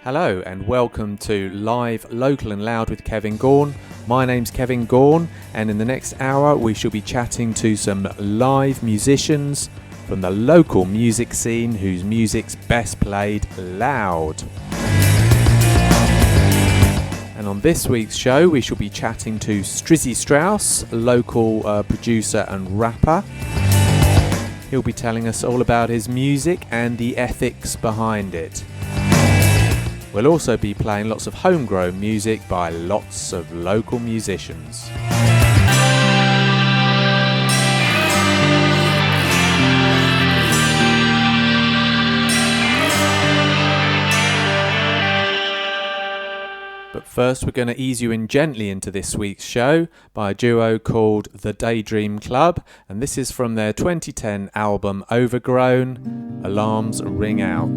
Hello and welcome to Live, Local and Loud with Kevin Gaughan. My name's Kevin Gaughan, and in the next hour we shall be chatting to some live musicians from the local music scene whose music's best played loud. And on this week's show we shall be chatting to Strizzy Strauss, a local producer and rapper. He'll be telling us all about his music and the ethics behind it. We'll also be playing lots of homegrown music by lots of local musicians. But first we're going to ease you in gently into this week's show by a duo called The Daydream Club, and this is from their 2010 album Overgrown, Alarms Ring Out.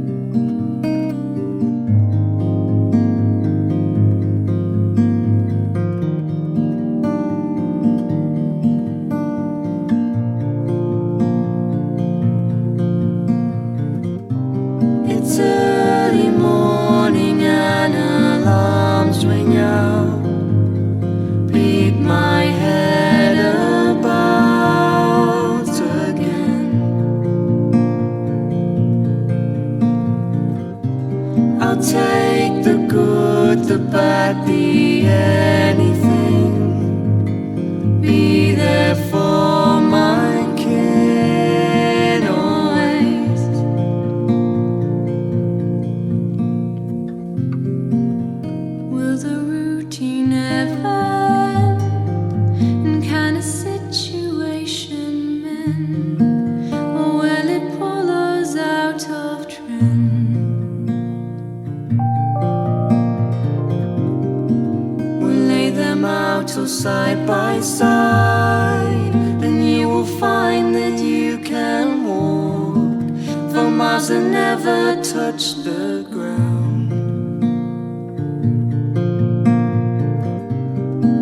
Side by side, and you will find that you can walk for miles and never touch the ground.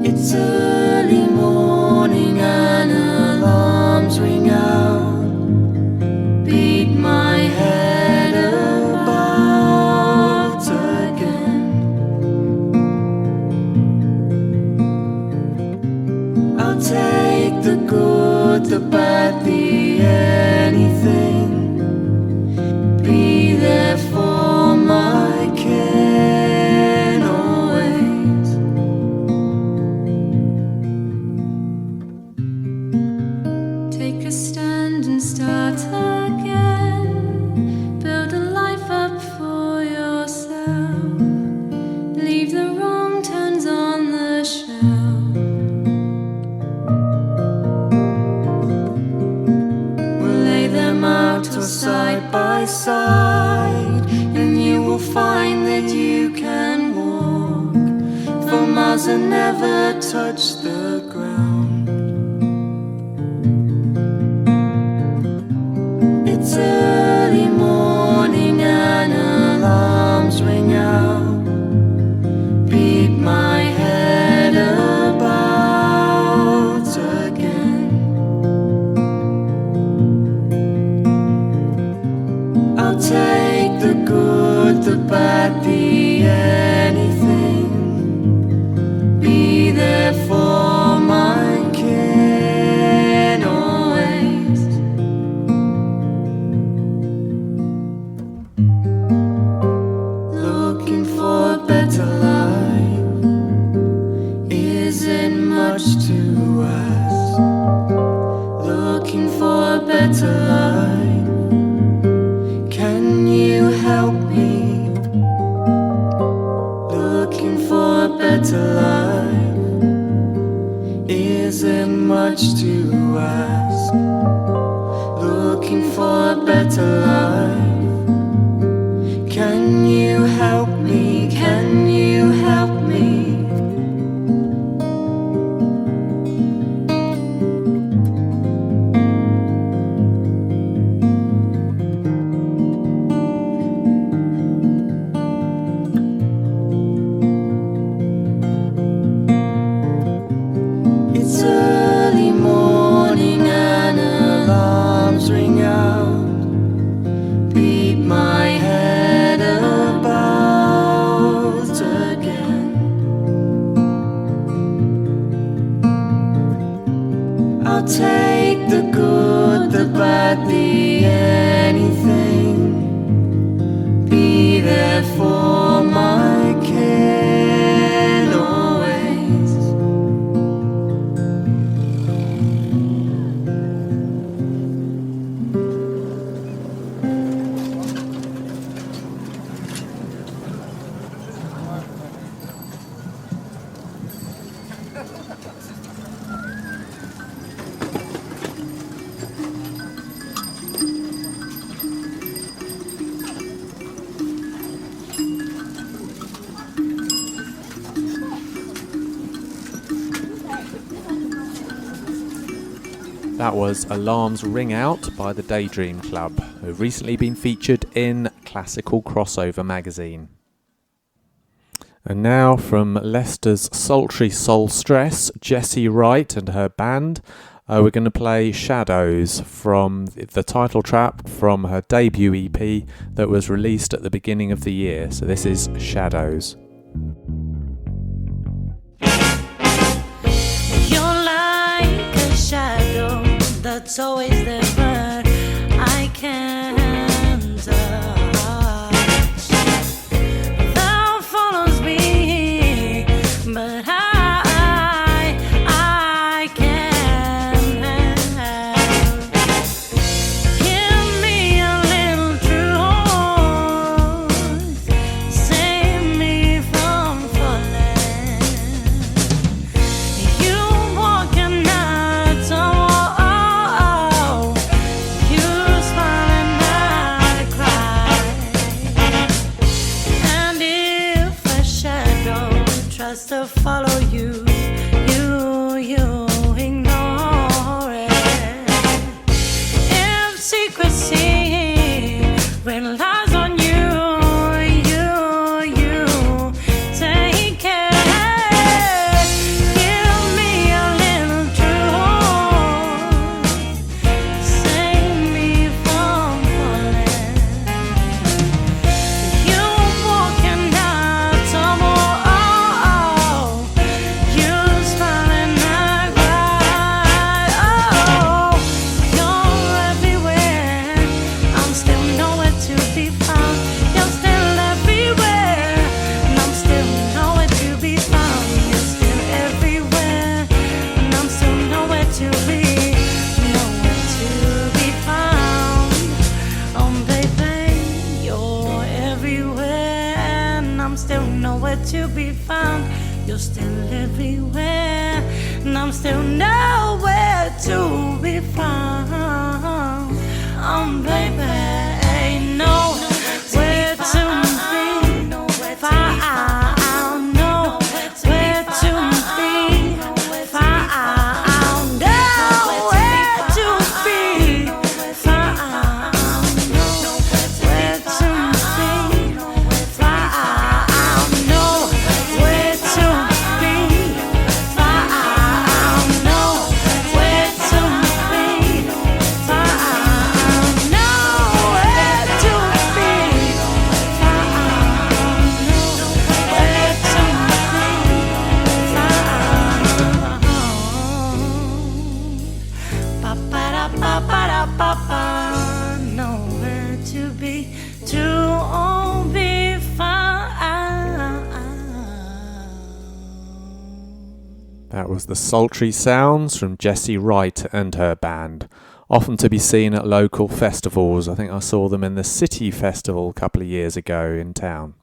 It's early morning and alarms ring out, beat my head about again. I'll take the good, the bad, the anything. Be there for my kin always. Take a stand and start again. Build a life up for yourself. Leave the wrong turns on the shelf. Side by side, and you will find that you can walk for miles and never touch the ground. It's early morning and alarms ring out, beat my head about again. I'll take the good, the bad, the anything. Be there for my kin always. Looking for a better life. Is it much to ask? Looking for a better life. Can you help me? Looking for a better life. Is it much to ask? Looking for a better life. Can you help me? Can you help me? It's early morning and alarms ring out. take the good, the bad, the anything. Be there for my kid always. That was Alarms Ring Out by the Daydream Club, who've recently been featured in Classical Crossover magazine. And now from Leicester's sultry Soul Stress, Jessie Wright and her band, we're going to play Shadows from the title track from her debut EP that was released at the beginning of the year. So this is Shadows. You're like a shadow that's always there, but I can't touch. That follows me, but I can't help. Give me a little truth, save me from falling. You walk and not so. To follow you, you ignore it. If secrecy relies on you take care. Give me a little truth, save me from falling. You walk and not tomorrow. To be found, you're still everywhere, and I'm still nowhere to be found. Baby, ain't nowhere to be found. Nowhere to be found. Nowhere to be found. Nowhere to be found. Nowhere to be found. Nowhere to be found. Nowhere to be That was the sultry sounds from Jessie Wright and her band, often to be seen at local festivals. I think I saw them in the City Festival a couple of years ago in town.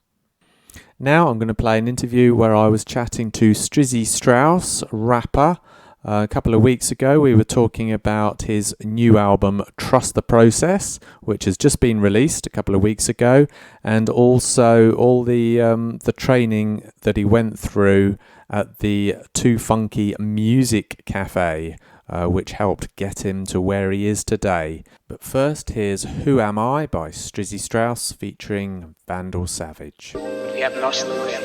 Now I'm going to play an interview where I was chatting to Strizzy Strauss, rapper. A couple of weeks ago we were talking about his new album Trust the Process, which has just been released a couple of weeks ago, and also all the training that he went through at the Too Funky Music Cafe, which helped get him to where he is today. But first, here's Who Am I by Strizzy Strauss featuring Vandal Savage. We have lost the way.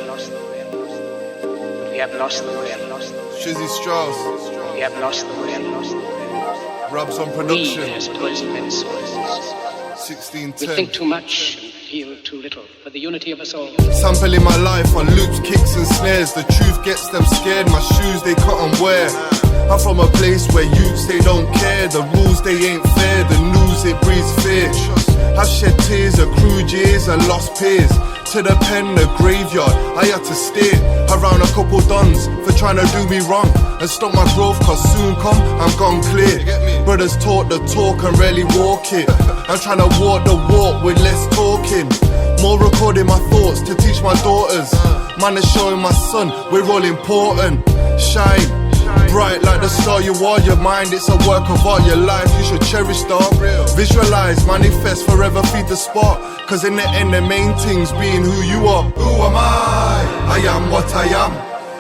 We have lost the way. Strizzy Strauss. We have lost the way. Rubs on production. Has poisoned men's souls. 1610. We think too much and feel too little for the unity of us all. Sampling my life on loops, kicks and snares. The truth gets them scared. My shoes they cut and wear. I'm from a place where youths, they don't care. The rules, they ain't fair. The news, it breeds fear. I've shed tears, accrued years and lost peers. To the pen, the graveyard, I had to steer around a couple dons for trying to do me wrong and stop my growth, cause soon come, I'm gone clear. Brothers talk the talk and rarely walk it. I'm trying to walk the walk with less talking. More recording my thoughts to teach my daughters. Man is showing my son, we're all important. Shine, bright like the star you are. Your mind, it's a work of art. Your life, you should cherish, dog. Visualize, manifest, forever feed the spark. Cause in the end, the main thing's being who you are. Who am I am what I am.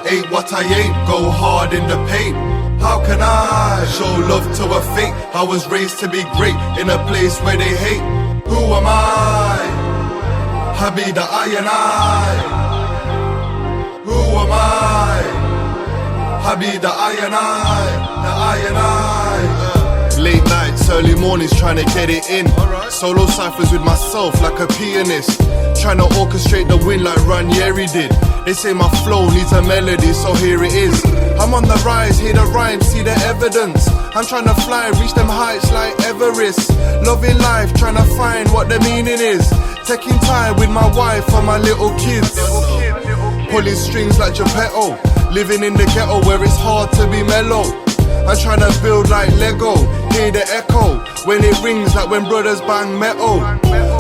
Ain't what I ain't, go hard in the paint. How can I show love to a fate? I was raised to be great in a place where they hate. Who am I be the I and I. Who am I be the I and I. Late nights, early mornings trying to get it in. Solo ciphers with myself like a pianist, trying to orchestrate the wind like Ranieri did. They say my flow needs a melody, so here it is. I'm on the rise, hear the rhyme, see the evidence. I'm trying to fly, reach them heights like Everest. Loving life, trying to find what the meaning is. Taking time with my wife and my little kids. Pulling strings like Geppetto. Living in the ghetto where it's hard to be mellow. I'm trying to build like Lego. Hear the echo when it rings like when brothers bang metal.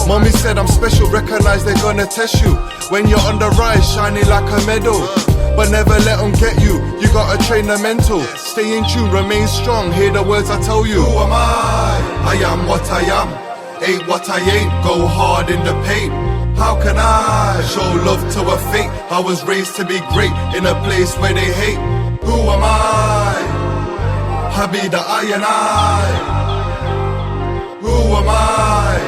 Mommy said I'm special, recognize they're gonna test you. When you're on the rise, shining like a medal. But never let them get you, you gotta train the mental. Stay in tune, remain strong, hear the words I tell you. Who am I am what I am. Ain't what I ain't, go hard in the paint. How can I show love to a fate? I was raised to be great in a place where they hate. Who am I be the I and I. Who am I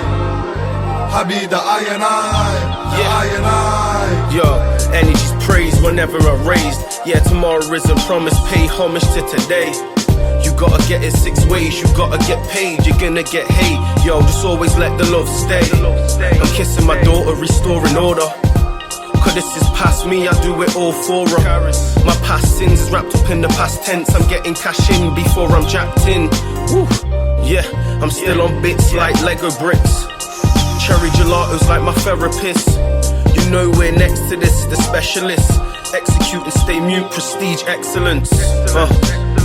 be the I and I. The I and I. Yo, energy's praised whenever I'm raised. Yeah, tomorrow isn't promised, pay homage to today. You gotta get it 6 ways, you gotta get paid, you're gonna get hate. Yo, just always let the love stay. I'm kissing my daughter, restoring order. Cause this is past me, I do it all for her. My past sins is wrapped up in the past tense. I'm getting cash in before I'm jacked in. Woo. Yeah, I'm still on bits like Lego bricks. Cherry gelatos like my therapist. You know we're next to this, the specialists. Execute and stay mute, prestige, excellence.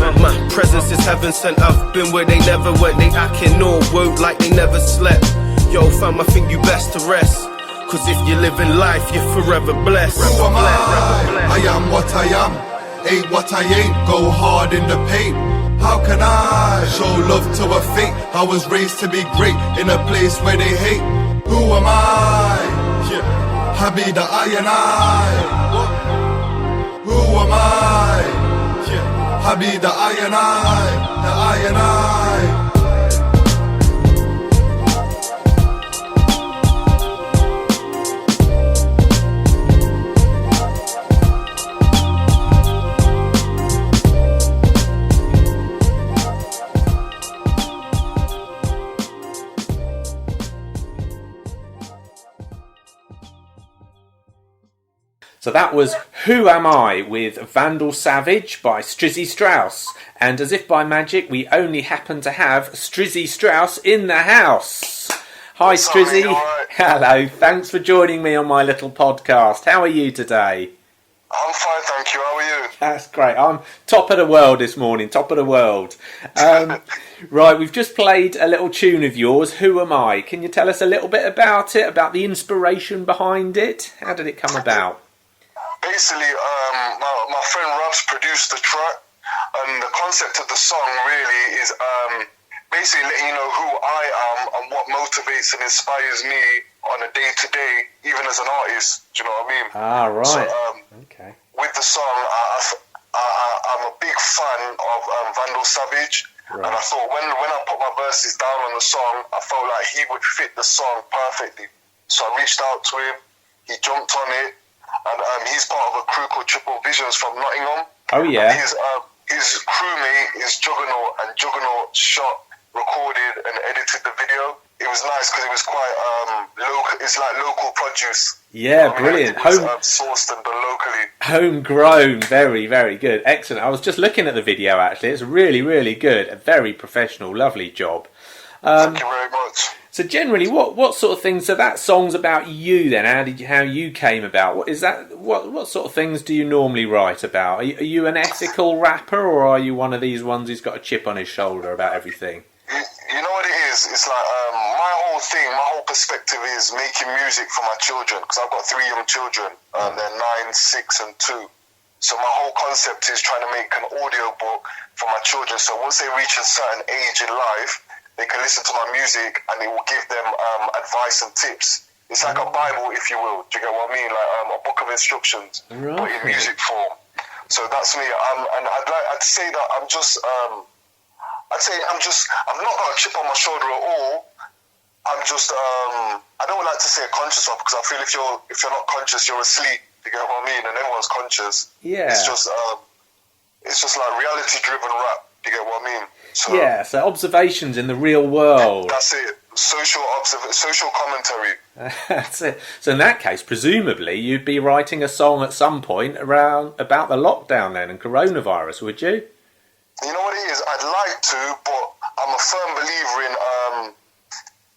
My presence is heaven sent. I've been where they never went. They acting all woke like they never slept. Yo fam, I think you best to rest. Cause if you're living life, you're forever blessed. Who am I am what I am. Ain't what I ain't, go hard in the paint. How can I show love to a fate? I was raised to be great in a place where they hate. Who am I be the I and I. Who am I be the I and I. The I and I. So that was Who Am I with Vandal Savage by Strizzy Strauss. And as if by magic, we only happen to have Strizzy Strauss in the house. Hi Strizzy. Right. Hello, thanks for joining me on my little podcast. How are you today? I'm fine, thank you. How are you? That's great. I'm top of the world this morning, top of the world. Right, we've just played a little tune of yours, Who Am I? Can you tell us a little bit about it, about the inspiration behind it? How did it come about? Basically, my friend Rob's produced the track, and the concept of the song really is basically letting you know who I am and what motivates and inspires me on a day-to-day, even as an artist. Do you know what I mean? Ah, right. So, okay. With the song, I'm a big fan of Vandal Savage, right. And I thought when I put my verses down on the song, I felt like he would fit the song perfectly. So I reached out to him, he jumped on it, and he's part of a crew called Triple Visions from Nottingham. Oh yeah. And his crewmate is Juggernaut, and Juggernaut shot, recorded, and edited the video. it was nice because it was quite local. It's like local produce. Yeah, brilliant. It was sourced and done locally. Homegrown, very, very good. Excellent. I was just looking at the video, actually. It's really, really good. A very professional, lovely job. Thank you very much. So generally, what sort of things? So that song's about you then. How you came about? What is that? What sort of things do you normally write about? Are you an ethical rapper, or are you one of these ones who's got a chip on his shoulder about everything? You know what it is? It's like my whole perspective is making music for my children, because I've got 3 young children. They're 9, 6, and 2. So my whole concept is trying to make an audio book for my children. So once they reach a certain age in life, they can listen to my music and it will give them advice and tips. It's like a Bible, if you will. Do you get what I mean? Like a book of instructions, but in music form. So that's me. And I'd say that I'm not got a chip on my shoulder at all. I'm just, I don't like to say conscious of, because I feel if you're not conscious, you're asleep. You get what I mean? And everyone's conscious. Yeah. It's just like reality-driven rap. You get what I mean? So, so observations in the real world. That's it. Social commentary. That's it. So in that case, presumably, you'd be writing a song at some point around about the lockdown then and coronavirus, would you? You know what it is? I'd like to, but I'm a firm believer in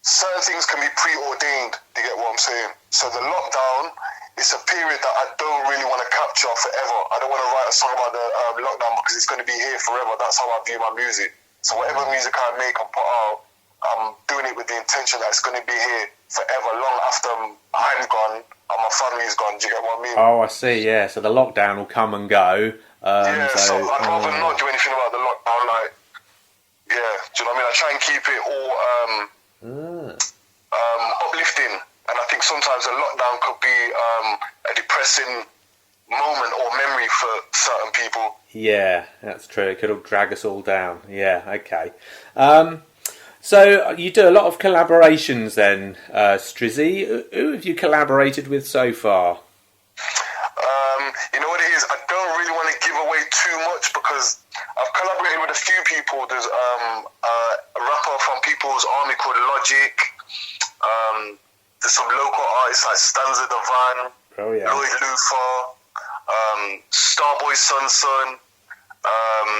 certain things can be preordained. You get what I'm saying? So the lockdown is a period that I don't really want to capture forever. I don't want to write a song about the lockdown because it's going to be here forever. That's how I view my music. So whatever music I make and put out, I'm doing it with the intention that it's going to be here forever, long after I'm gone and my family's gone. Do you get what I mean? Oh, I see, yeah. So the lockdown will come and go. So I'd rather not do anything about the lockdown. Like, do you know what I mean? I try and keep it all uplifting. And I think sometimes a lockdown could be a depressing moment or memory for certain people. Yeah, that's true. It could all drag us all down. Yeah, okay. So you do a lot of collaborations then, Strizzy. Who have you collaborated with so far? You know what it is? I don't really want to give away too much because I've collaborated with a few people. There's a rapper from People's Army called Logic. There's some local artists like Stanza Divine, Lloyd Lufa, Starboy Sun,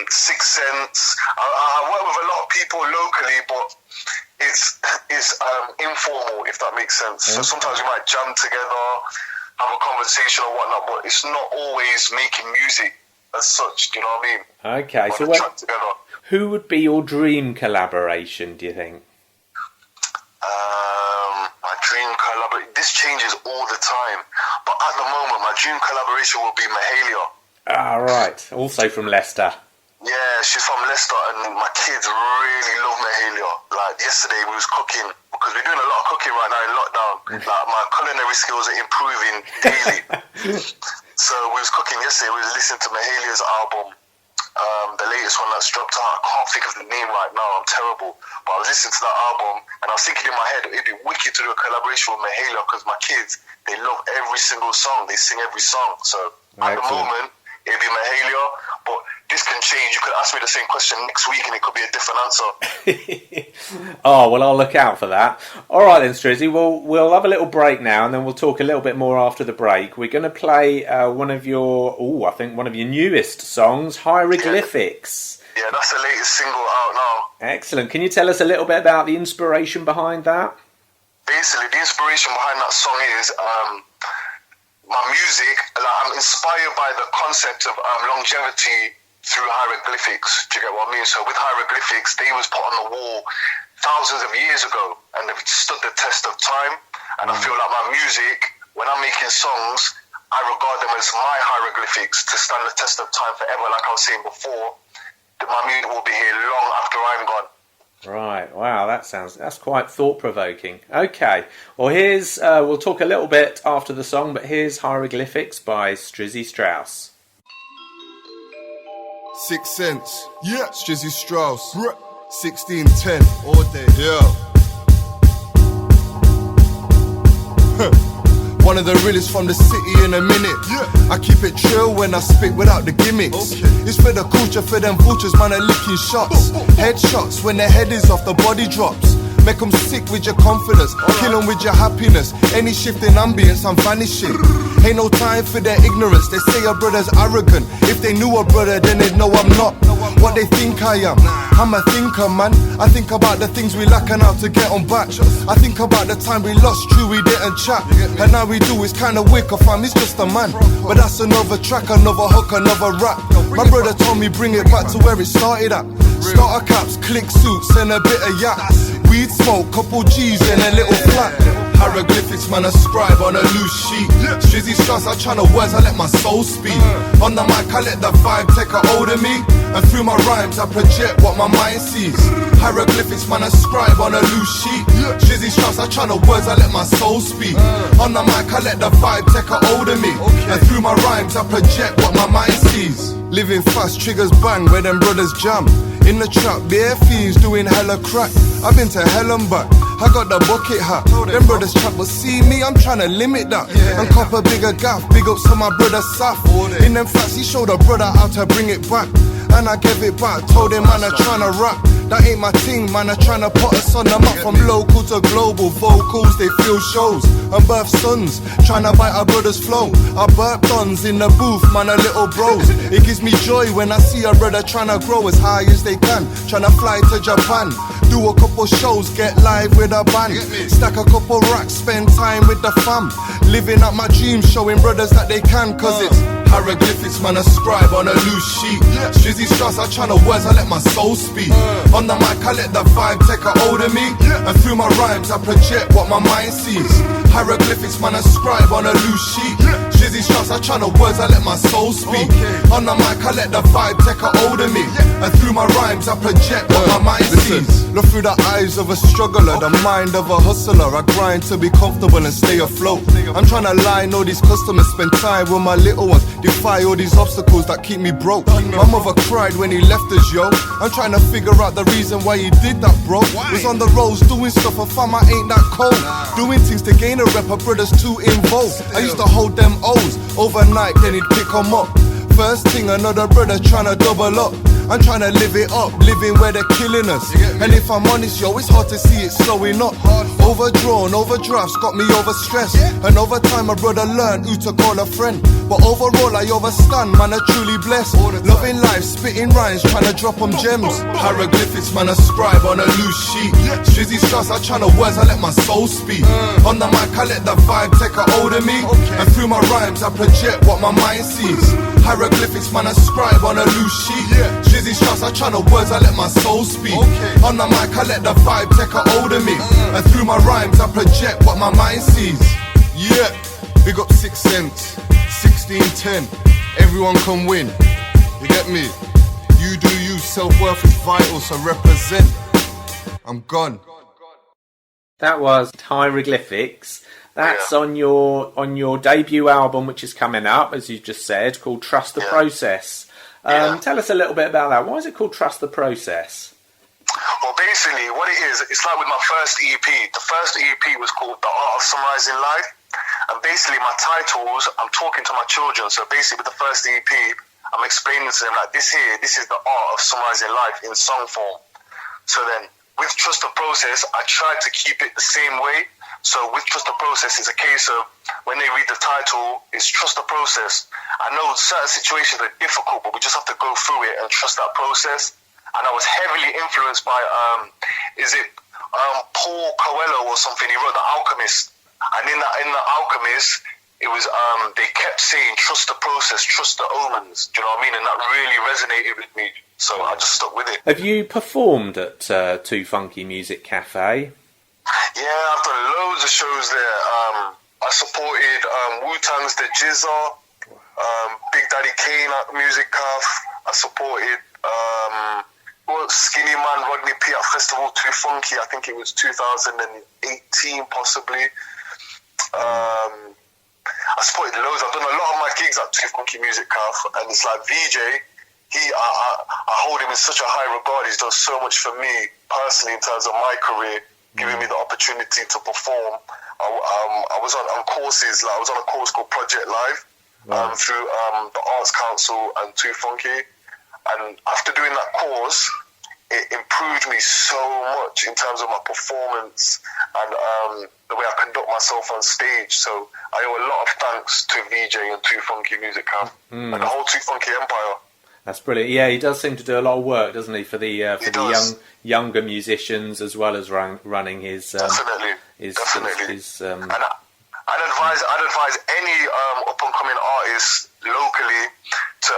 6 Sense. I work with a lot of people locally, but it's informal, if that makes sense. So sometimes we might jam together, have a conversation or whatnot, but it's not always making music as such. Do you know what I mean? Okay, so who would be your dream collaboration, do you think? My dream collaboration, this changes all the time, but at the moment my dream collaboration will be Mahalia. Ah, right. Also from Leicester. Yeah, she's from Leicester and my kids really love Mahalia. Like yesterday we was cooking, because we're doing a lot of cooking right now in lockdown. Like my culinary skills are improving daily. So we was cooking yesterday, we was listening to Mahalia's album. The latest one that's dropped out, I can't think of the name right now, I'm terrible. But I was listening to that album and I was thinking in my head, it'd be wicked to do a collaboration with Mahalia, because my kids, they love every single song, they sing every song. So at the moment, it'd be Mahalia, but this can change. You could ask me the same question next week and it could be a different answer. Oh, well, I'll look out for that. All right then, Strizzy, we'll have a little break now and then we'll talk a little bit more after the break. We're going to play one of your newest songs, Hieroglyphics. Yeah, that's the latest single out now. Excellent. Can you tell us a little bit about the inspiration behind that? Basically, the inspiration behind that song is my music. I'm inspired by the concept of longevity through hieroglyphics. Do you get what I mean? So with hieroglyphics, they was put on the wall thousands of years ago and they've stood the test of time. And I feel like my music, when I'm making songs, I regard them as my hieroglyphics to stand the test of time forever. Like I was saying before, that my music will be here long after I'm gone. Right, wow, that's quite thought-provoking. Okay, well we'll talk a little bit after the song, but here's Hieroglyphics by Strizzy Strauss. 6 Sense, yeah, Strizzy Strauss, 1610, all day, yeah. One of the realest from the city in a minute. I keep it chill when I spit without the gimmicks. It's for the culture, for them vultures, man, are licking shots. Headshots when the head is off, the body drops. Make them sick with your confidence, kill them with your happiness. Any shift in ambience, I'm vanishing. Ain't no time for their ignorance. They say a brother's arrogant. If they knew a brother, then they'd know I'm not what they think I am. I'm a thinker, man. I think about the things we lack and how to get on back. I think about the time we lost, true, we didn't chat. And now we do, it's kinda wicked, fam, he's just a man. But that's another track, another hook, another rap. My brother told me bring it back to where it started at. Starter caps, click suits, and a bit of yak. Weed smoke, couple G's and a little flat. Hieroglyphics, man, a scribe on a loose sheet. Strizzy Strauss, I channel words, I let my soul speak. On the mic, I let the vibe take a hold of me. And through my rhymes, I project what my mind sees. Hieroglyphics, man, a scribe on a loose sheet. Strizzy Strauss, I channel words, I let my soul speak. On the mic, I let the vibe take a hold of me. And through my rhymes, I project what my mind sees. Living fast, triggers bang, where them brothers jam. In the trap, bare fiends doing hella crack. I've been to hell and back, I got the bucket hat. Them brothers chat, but see me, I'm tryna limit that. And cop a bigger gaff, big ups to my brother Saf. In them flats, he showed a brother how to bring it back. And I gave it back, told him man, I tryna rap. That ain't my thing, man, I tryna put us on the map. From local to global, vocals, they feel shows. And birth sons, tryna bite our brother's flow. I burp dons in the booth, man, a little bros. It gives me joy when I see a brother tryna grow as high as they can. Tryna fly to Japan, do a couple shows, get live with a band. Stack a couple racks, spend time with the fam. Living out my dreams, showing brothers that they can. Cause it's hieroglyphics, man, a scribe on a loose sheet. Strizzy Strauss, I channel words, I let my soul speak. On the mic, I let the vibe take a hold of me. And through my rhymes, I project what my mind sees. Hieroglyphics, man, a scribe on a loose sheet. Strizzy Strauss, I channel words, I let my soul speak. On the mic, I let the vibe take a hold of me. And through my rhymes, I project what my mind sees. Look through the eyes of a struggler, the mind of a hustler. I grind to be comfortable and stay afloat. I'm trying to line all these customers, spend time with my little ones, defy all these obstacles that keep me broke. My mother cried when he left us, yo. I'm trying to figure out the reason why he did that, bro. Was on the roads doing stuff, and fam, I ain't that cold. Doing things to gain a rep, our brothers too involved. I used to hold them O's overnight, then he'd pick them up. First thing, another brother tryna double up. I'm tryna live it up, living where they're killing us. And if I'm honest, yo, it's hard to see it slowing up. Overdrawn, overdrafts got me overstressed. And over time, my brother learned who to call a friend. But overall, I overstand, man, I'm truly blessed. Loving life, spitting rhymes, tryna drop them gems. Hieroglyphics, man, a scribe on a loose sheet. Strizzy Strauss, I channel words, I let my soul speak. On the mic, I let the vibe take a hold of me. And through my rhymes, I project what my mind sees. Hieroglyphics, man, a scribe on a loose sheet. Strizzy Strauss, I channel words, I let my soul speak. On the mic, I let the vibe take a hold of me. And through my rhymes, I project what my mind sees. Yeah, big up 6 cents, 1610. Everyone can win. You get me? You do you, self-worth is vital, so represent. I'm gone. That was Hieroglyphics. That's on your debut album, which is coming up, as you just said, called Trust the Process. Tell us a little bit about that. Why is it called Trust the Process? Well, basically, what it is, it's like with my first EP. The first EP was called The Art of Summarizing Life. And basically, my titles, I'm talking to my children. So basically, with the first EP, I'm explaining to them, like, this is the art of summarizing life in song form. So then, with Trust the Process, I tried to keep it the same way. So with Trust the Process, it's a case of when they read the title, it's Trust the Process. I know certain situations are difficult, but we just have to go through it and trust that process. And I was heavily influenced by, Paul Coelho or something? He wrote The Alchemist. And in The Alchemist, it was, they kept saying, trust the process, trust the omens. Do you know what I mean? And that really resonated with me. So I just stuck with it. Have you performed at Too Funky Music Cafe? Yeah, I've done loads of shows there. I supported Wu-Tang's The Jizza, Big Daddy Kane at Music Cafe. I supported Skinny Man Rodney P at Festival Too Funky. I think it was 2018 possibly. I supported loads. I've done a lot of my gigs at Too Funky Music Cafe, and it's like VJ. I hold him in such a high regard. He's done so much for me personally in terms of my career, giving me the opportunity to perform. I was on courses. Like I was on a course called Project Live through the Arts Council and Too Funky. And after doing that course, it improved me so much in terms of my performance and the way I conduct myself on stage. So I owe a lot of thanks to VJ and Too Funky Music Camp and the whole Too Funky Empire. That's brilliant. Yeah, he does seem to do a lot of work, doesn't he, for the younger musicians, as well as running his definitely. His, and I'd advise any up and coming artists locally to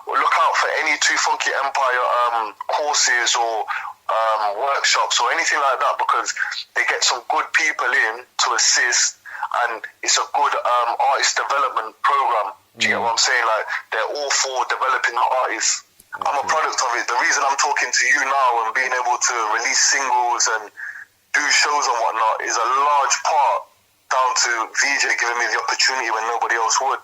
look out for any Too Funky Empire courses or workshops or anything like that, because they get some good people in to assist, and it's a good artist development program. Do you get what I'm saying? Like, they're all for developing the artists. I'm a product of it. The reason I'm talking to you now and being able to release singles and do shows and whatnot is a large part down to VJ giving me the opportunity when nobody else would.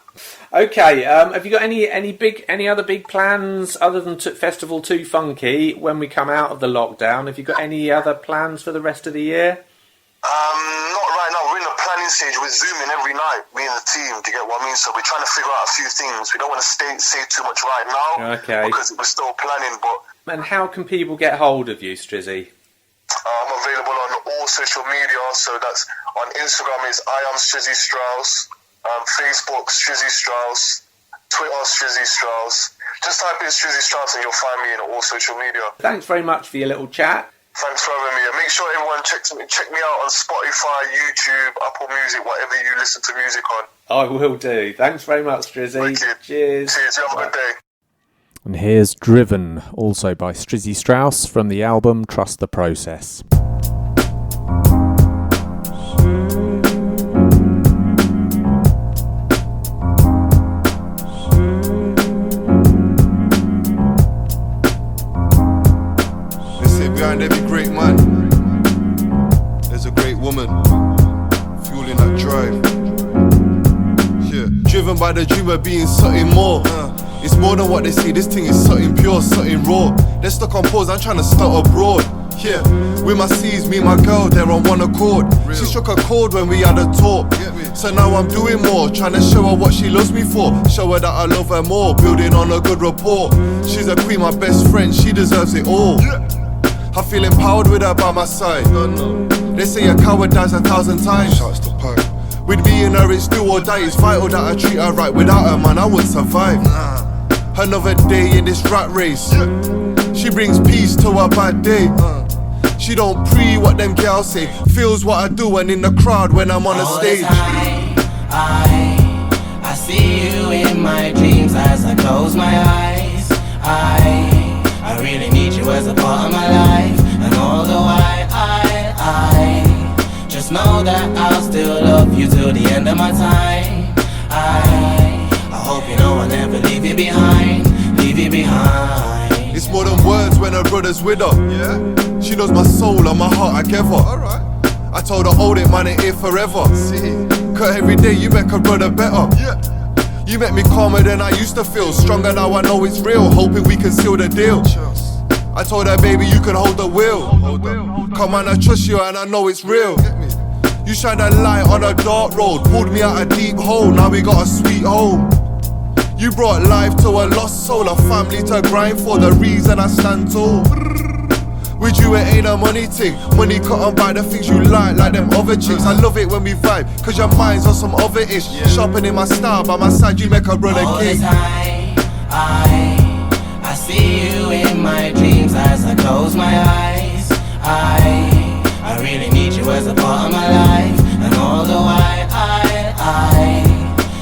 Okay, have you got any other big plans other than Festival Too Funky when we come out of the lockdown? Have you got any other plans for the rest of the year? Not right now. We're in the planning stage. We're Zooming every night, me and the team, do you get what I mean? So we're trying to figure out a few things. We don't want to say too much right now, okay, because we're still planning. But and how can people get hold of you, Strizzy? I'm available on all social media. So that's on Instagram is I am Strizzy Strauss, Facebook Strizzy Strauss, Twitter Strizzy Strauss. Just type in Strizzy Strauss and you'll find me in all social media. Thanks very much for your little chat. Thanks for having me. And make sure everyone check me out on Spotify, YouTube, Apple Music, whatever you listen to music on. I will do. Thanks very much, Strizzy. Wicked. Cheers. Cheers. You have a good day. And here's Driven, also by Strizzy Strauss, from the album Trust the Process. They say behind every great man, there's a great woman, fueling that drive. Yeah, driven by the dream of being something more. It's more than what they see, this thing is something pure, something raw. They're stuck on pause, I'm trying to start abroad. Yeah, with my C's, me and my girl, they're on one accord. She struck a chord when we had a talk. So now I'm doing more, trying to show her what she loves me for. Show her that I love her more, building on a good rapport. She's a queen, my best friend, she deserves it all. I feel empowered with her by my side. They say a coward dies 1,000 times. With me and her it's do or die, it's vital that I treat her right. Without her, man, I wouldn't survive. Another day in this rat race. She brings peace to a bad day. She don't pre what them gals say. Feels what I do and in the crowd when I'm on a stage. I see you in my dreams as I close my eyes. I really need you as a part of my life. And although I just know that I'll still love you till the end of my time. I hope you know I'll never leave you behind. It's more than words when her brother's with her. Yeah, she knows my soul and my heart together. Alright, I told her hold it, man, ain't here forever. Cause every day you make her brother better. Yeah, you make me calmer than I used to feel. Stronger now I know it's real. Hoping we can seal the deal. I told her, baby, you can hold the wheel. Come on, I trust you and I know it's real. You shine a light on a dark road, pulled me out a deep hole. Now we got a sweet home. You brought life to a lost soul, a family to grind for, the reason I stand tall. With you it ain't a money thing. Money cut on by the things you like them other chicks. I love it when we vibe, cause your mind's on some other ish. Sharpening my style, by my side you make a brother king. I see you in my dreams as I close my eyes. I really need you as a part of my life. And although I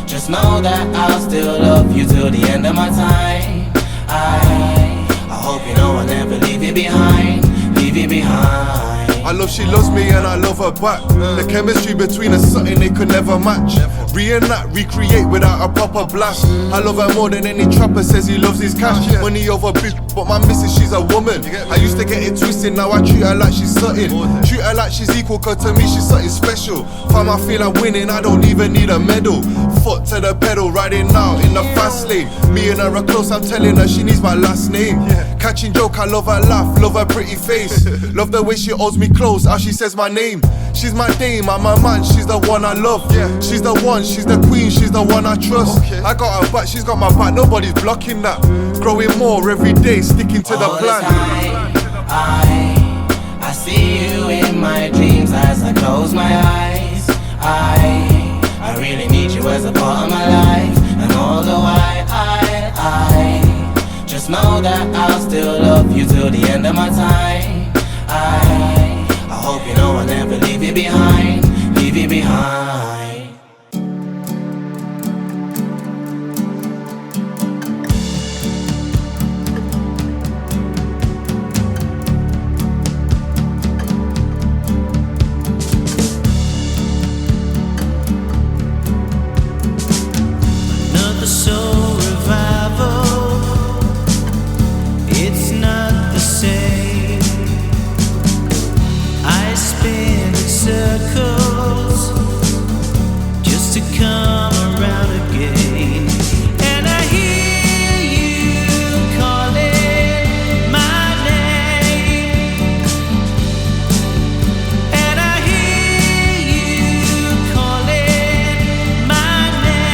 just know that I'll still love you till the end of my time. I hope you know I'll never leave you behind. I love she loves me and I love her back. The chemistry between us something they could never match. Reenact, recreate without a proper blast. I love her more than any trapper says he loves his cash. Money over bitch, but my missus she's a woman. I used to get it twisted, now I treat her like she's something. Treat her like she's equal, cause to me she's something special. Fam, I feel I'm winning, I don't even need a medal. Foot to the pedal, riding now in the fast lane. Me and her are close, I'm telling her she needs my last name. Catching joke, I love her laugh, love her pretty face. Love the way she holds me close, how she says my name. She's my dame, I'm my man, she's the one I love. She's the one, she's the queen, she's the one I trust. I got her back, she's got my back, nobody's blocking that. Growing more every day, sticking to the plan. I see you in my dreams as I close my eyes. I really need you as a part of my life. And although I just know that I'll still love you till the end of my time. I hope you know I'll never leave you behind, leave you behind. Another soul revival. It's not the same. I spin in circles just to come around again. And I hear you calling my name. And I hear you calling my name.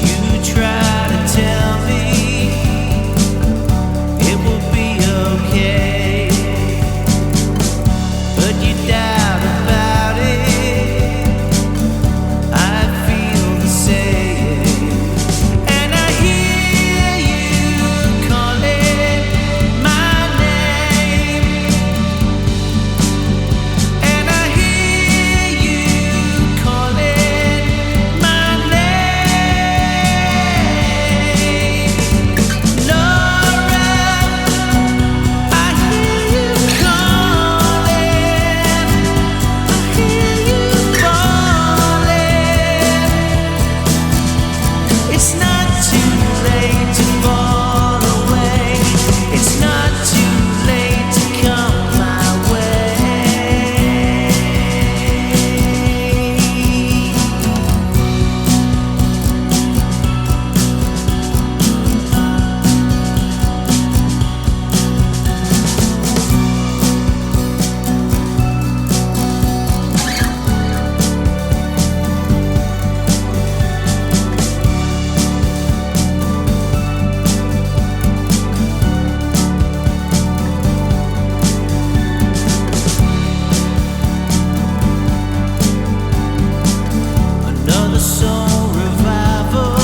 You try to tell me it will be okay, but you doubt about it. I feel the same. And I hear you calling my name. And I hear you calling my name. Laura, I hear you calling. I hear you calling. It's not too late to fall away. It's not too late to come my way. Another soul revival.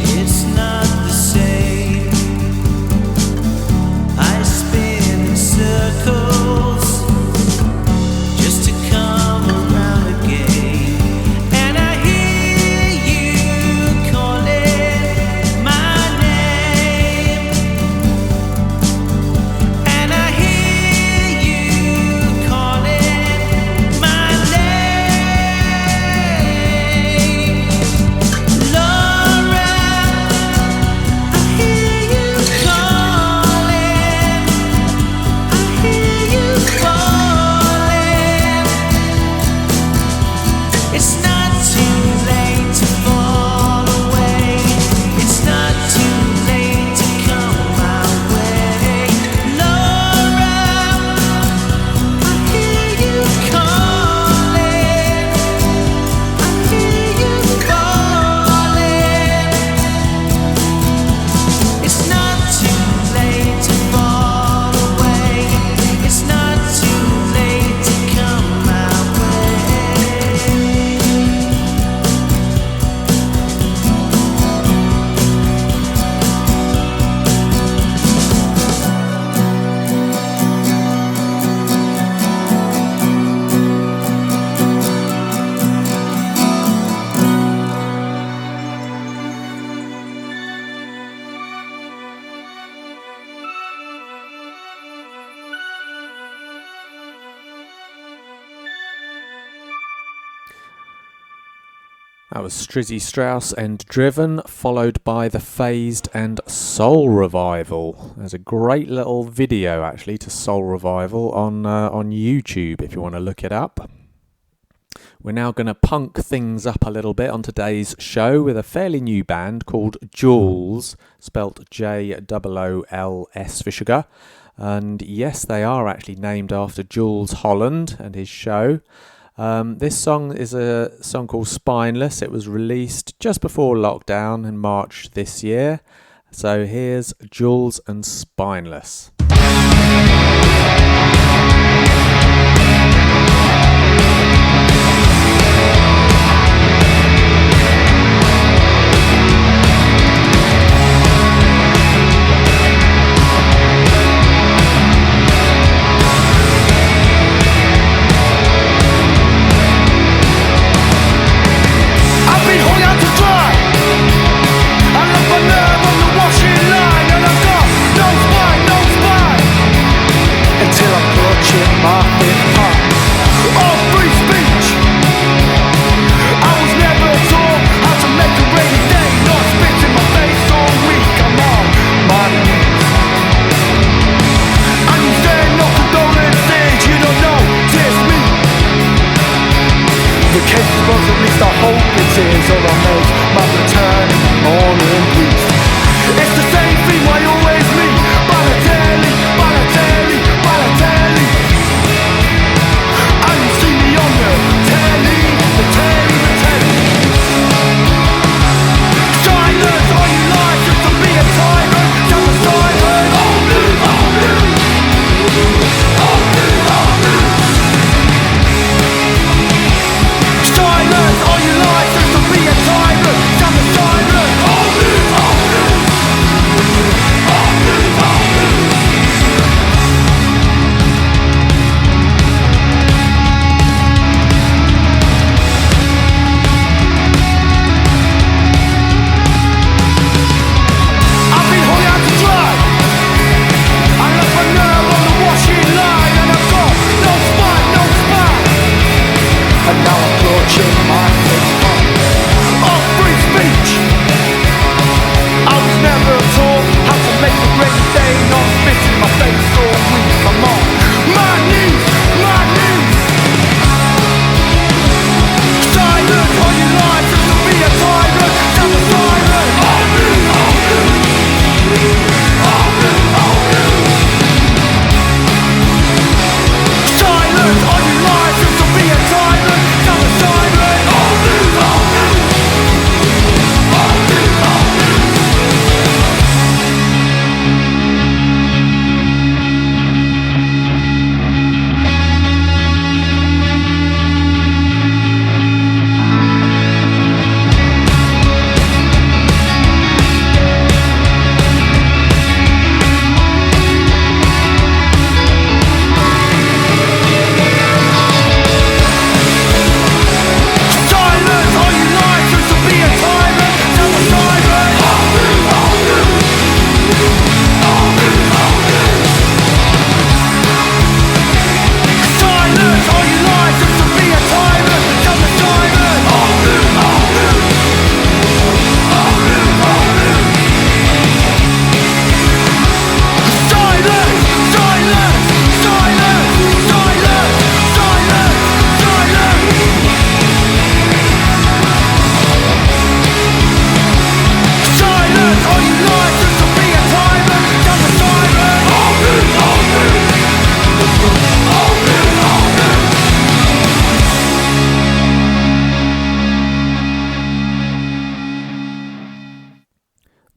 It's not the same. I spin in circles just to come around again. And I hear you calling my name. And I hear you calling my name. Laura, I hear you calling. I hear you calling. It's not too late to fall away. It's not too late to come my way. Laura, I hear you calling. I hear you calling. It's not too late to fall away. It's not too late to come my way. That was Strizzy Strauss and Driven, followed by the Phased and Soul Revival. There's a great little video actually to Soul Revival on YouTube if you want to look it up. We're now going to punk things up a little bit on today's show with a fairly new band called Jules, spelt J-O-O-L-S for sugar. And yes, they are actually named after Jules Holland and his show. This song is a song called Spineless. It was released just before lockdown in March this year. So here's Jules and Spineless.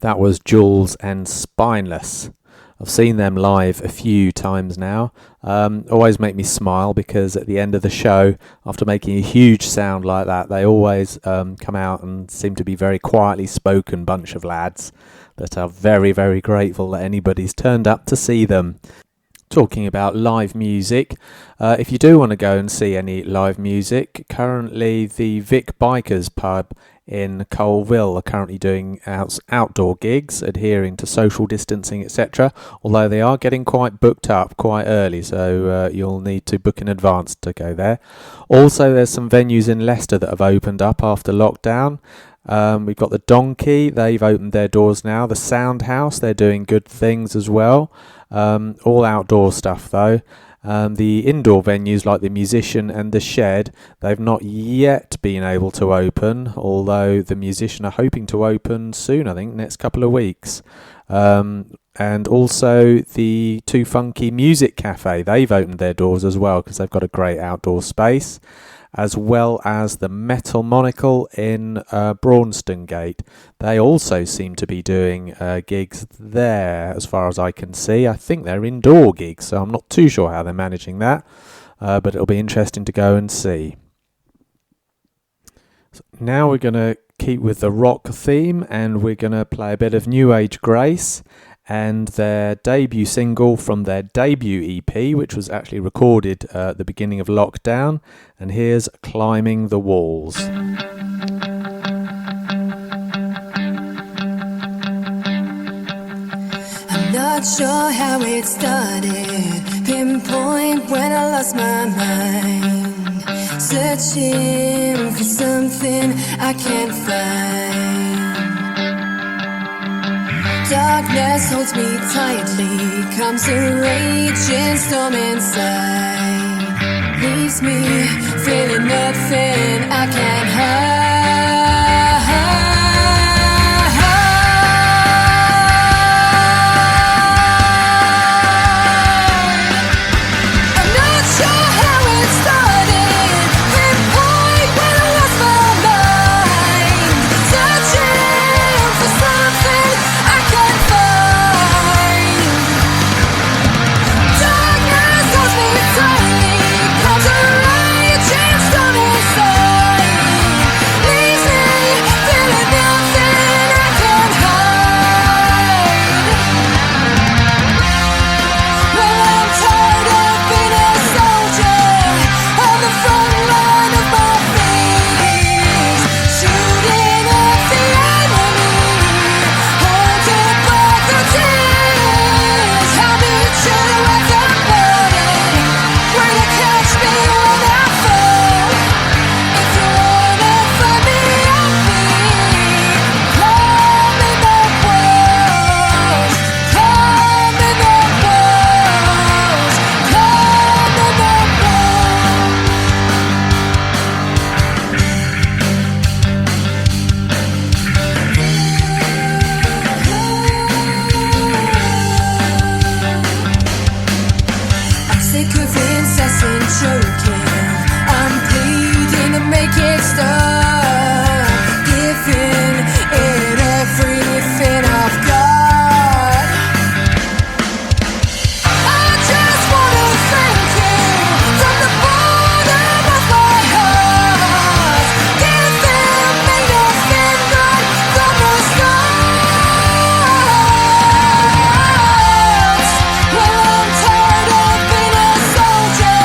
That was Jules and Spineless. I've seen them live a few times now. Always make me smile because at the end of the show, after making a huge sound like that, they always come out and seem to be very quietly spoken bunch of lads that are very, very grateful that anybody's turned up to see them. Talking about live music, if you do want to go and see any live music, currently the Vic Bikers pub in Colville are currently doing outdoor gigs, adhering to social distancing, etc. Although they are getting quite booked up quite early, so you'll need to book in advance to go there. Also, there's some venues in Leicester that have opened up after lockdown. We've got the Donkey, they've opened their doors now. The Sound House, they're doing good things as well. All outdoor stuff though. The indoor venues like the Musician and the Shed, they've not yet been able to open, although the Musician are hoping to open soon, I think, next couple of weeks. And also the Too Funky Music Cafe, they've opened their doors as well because they've got a great outdoor space. as well as the Metal Monocle in Braunston Gate. They also seem to be doing gigs there, as far as I can see. I think they're indoor gigs, so I'm not too sure how they're managing that, but it'll be interesting to go and see. So now we're going to keep with the rock theme, and we're going to play a bit of New Age Grace and their debut single from their debut EP, which was actually recorded at the beginning of lockdown. And here's Climbing the Walls. I'm not sure how it started, pinpoint when I lost my mind, searching for something I can't find. Darkness holds me tightly, comes a raging storm inside, leaves me feeling nothing I can't hide. I'm not sure how it started, pinpoint when I lost my mind, searching for something I can't find. Darkness holds me tightly, comes a raging storm inside, leaves me feeling nothing I can't hide. Well, I'm tired of being a soldier on the front line of my fears, shooting at the enemy, haunted by the tears. I'll meet you at the morning, where to catch me when I fall. If you wanna find me, I'll be climbing the walls, climbing the walls, climbing the walls. I'm sick of incessant choking, I'm pleading to make it stop, giving it everything I've got. I just wanna thank you from the bottom of my heart, giving me nothing right from the start. Well, I'm tired of being a soldier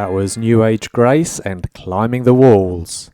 That was New Age Grace and Climbing the Walls.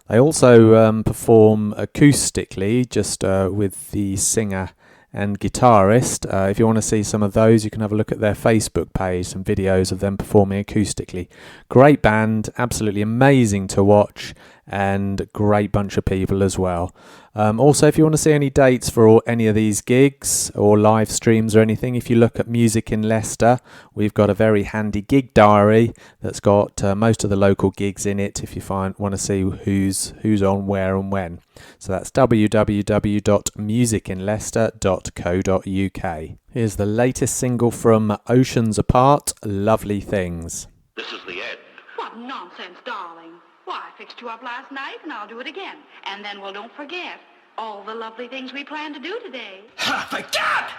They also perform acoustically, just with the singer and guitarist. If you want to see some of those, you can have a look at their Facebook page, some videos of them performing acoustically. Great band, absolutely amazing to watch, and great bunch of people as well. Also, if you want to see any dates for any of these gigs or live streams or anything, if you look at Music in Leicester, we've got a very handy gig diary that's got most of the local gigs in it if you want to see who's on where and when. So that's www.musicinleicester.co.uk. Here's the latest single from Oceans Apart, Lovely Things. This is the end. What nonsense, darling. Why, I fixed you up last night, and I'll do it again. And then, well, don't forget all the lovely things we plan to do today. Ha! Forget!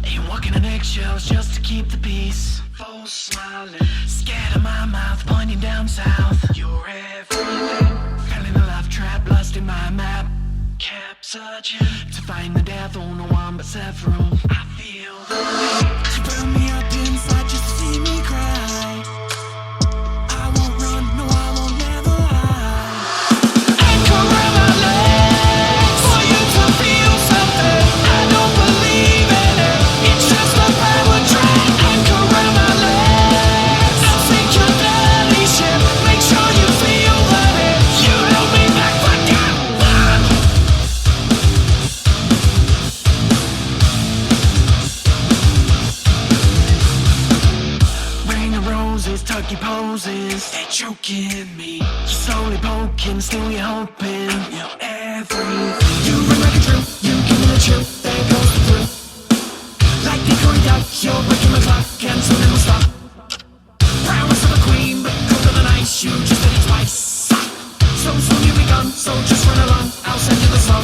Ain't walking on eggshells just to keep the peace. Full smiling, scared of my mouth pointing down south. You're everything. Fell in a love trap, lost in my map. Kept searching to find the death on no one but several. I feel the weight. You burn me up inside just to see me cry. I won't run, no I won't never hide. Anchor around my legs for you to feel something. I don't believe in it. It's just a power drag. Anchor around my legs. I'll sink your belly ship. Make sure you feel the hit. You held me back, but God. Rain of roses, turkey poses. They're choking me. You're slowly poking, still you're hoping. You're everything. You ring like a drill. You give me the chill. There goes the thrill. Like decoy duck, you're breaking my clock, and soon it'll stop. Promise of a queen, but colder than ice. You just did it twice. So soon you'll be gone. So just run along. I'll send you the song.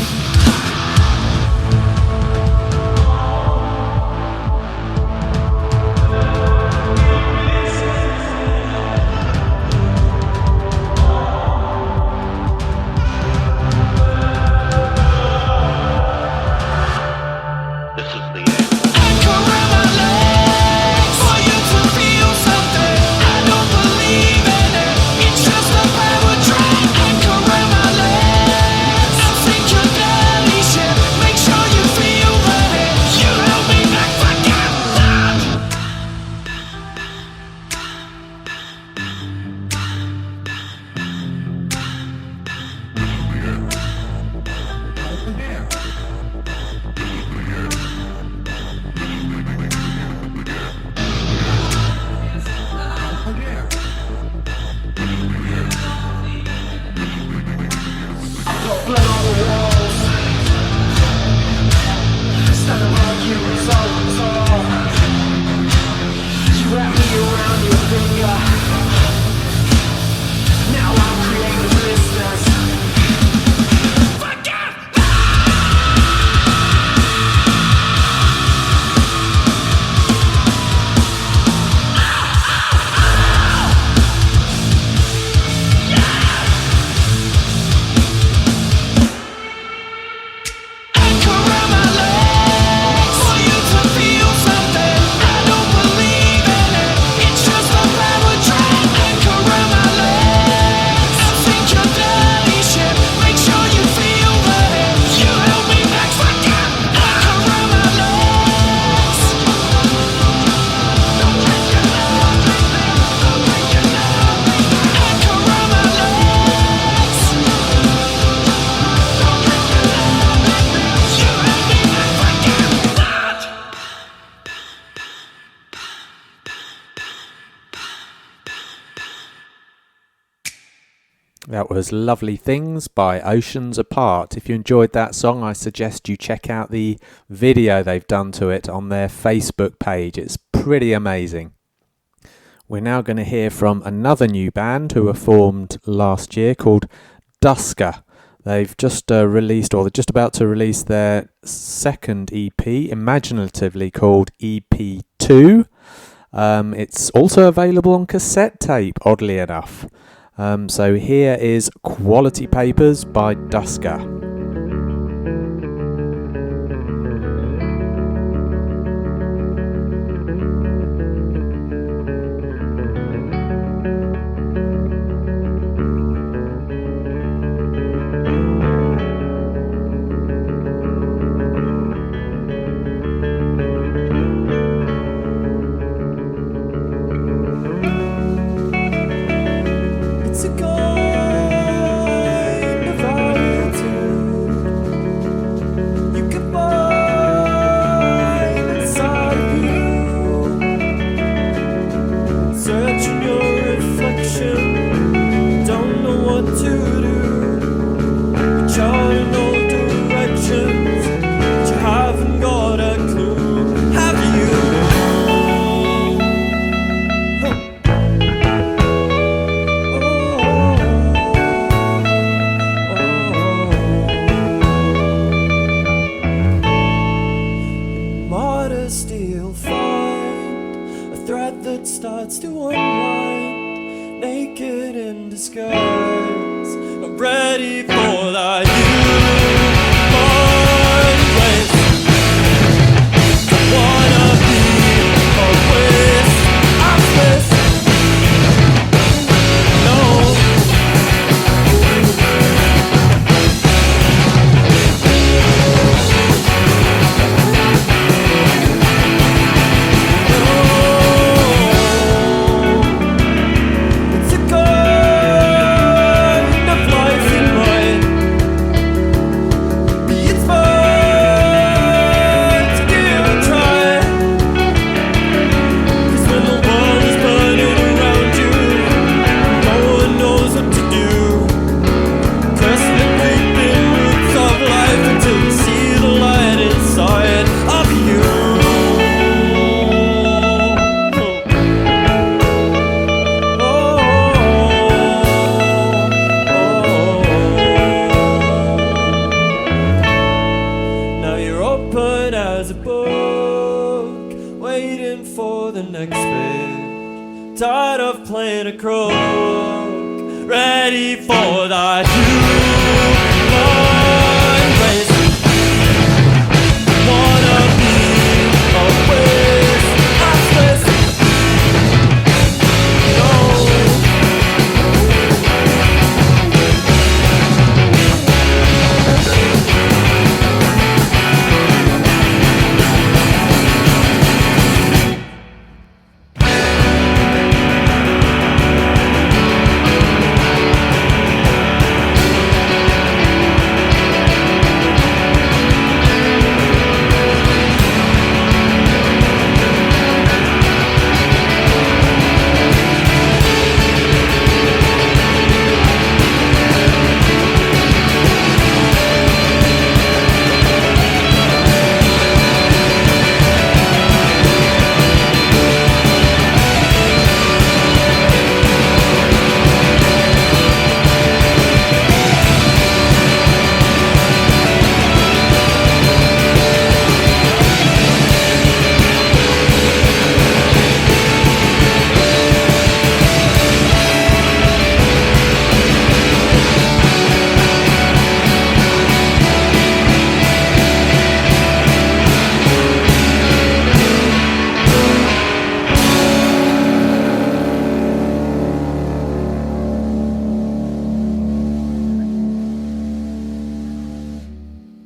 This is the end. Anchor around my legs for you to feel something. I don't believe in it. It's just a power drag. Anchor around my legs. I'll sink your belly ship. Make sure you feel the hit. You held me back, but God. Blood on the walls. Standing like you was all. You wrap me around your finger. Now I'm creating blisters. Forget! Anchor around my legs for you to feel something. I don't believe in it. It's just a power drag. Anchor around my legs. I'll sink your belly ship. Make sure you feel the hit. You held me back, but God. Anchor around my legs. Don't drink it now. Don't drink it now. Anchor around my legs. Don't drink it now. You held me back, but God. That was Lovely Things by Oceans Apart. If you enjoyed that song, I suggest you check out the video they've done to it on their Facebook page. It's pretty amazing. We're now going to hear from another new band who were formed last year called Dusker. They've just released, or they're just about to release, their second EP, imaginatively called EP2. It's also available on cassette tape, oddly enough. So here is Quality Papers by Dusker.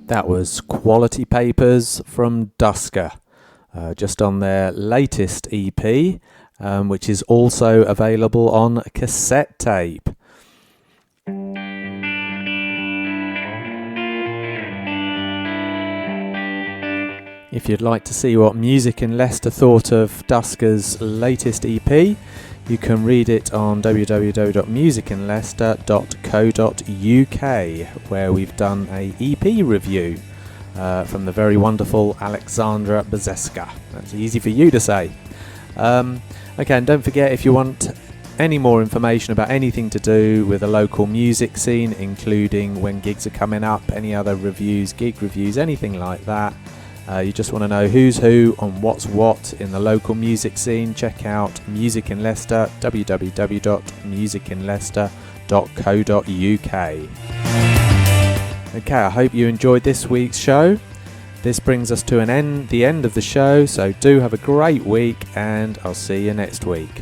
That was Quality Papers from Dusker, just on their latest EP, which is also available on cassette tape. If you'd like to see what Music in Leicester thought of Dusker's latest EP, you can read it on www.musicinleicester.co.uk, where we've done a EP review from the very wonderful Alexandra Bezeska. That's easy for you to say. Okay, and don't forget, if you want any more information about anything to do with the local music scene, including when gigs are coming up, any other reviews, gig reviews, anything like that, You just want to know who's who and what's what in the local music scene, check out Music in Leicester, www.musicinleicester.co.uk. Okay, I hope you enjoyed this week's show. This brings us to the end of the show, so do have a great week and I'll see you next week.